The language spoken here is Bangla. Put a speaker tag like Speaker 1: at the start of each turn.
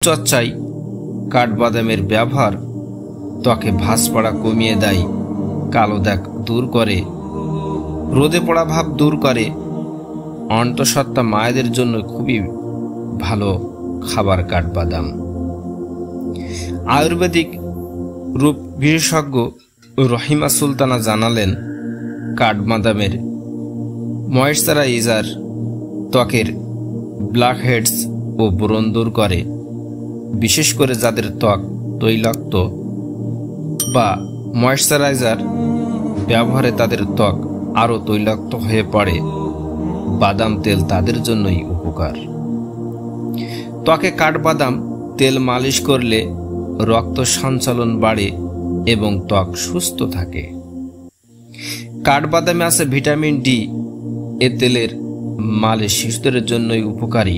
Speaker 1: চর্চায় কাঠবাদামের ব্যবহার ত্বকে ভাঁজ পড়া কমিয়ে দেয়, কালো দাগ দূর করে, রোদে পড়া ভাব দূর করে। অন্তঃসত্ত্বা মায়েদের জন্য খুবই ভালো খাবার কাঠবাদাম। আয়ুর্বেদিক রূপ বিশেষজ্ঞ রহিমা সুলতানা জানালেন, কাঠবাদামের ময়েশ্চারাইজার ত্বকের ব্ল্যাকহেডস ও ব্রণ দূর করে। বিশেষ করে যাদের ত্বক তৈলাক্ত বা ময়েশ্চারাইজার ব্যবহারে তাদের ত্বক আরও তৈলাক্ত হয়ে পড়ে, বাদাম তেল তাদের জন্যই উপকার। ত্বকে কাঠবাদাম তেল মালিশ করলে রক্ত সঞ্চালন বাড়ে এবং ত্বক সুস্থ থাকে। কাঠবাদামে আছে ভিটামিন ডি। এ তেলের মালিশ শিশুদের জন্যই উপকারী।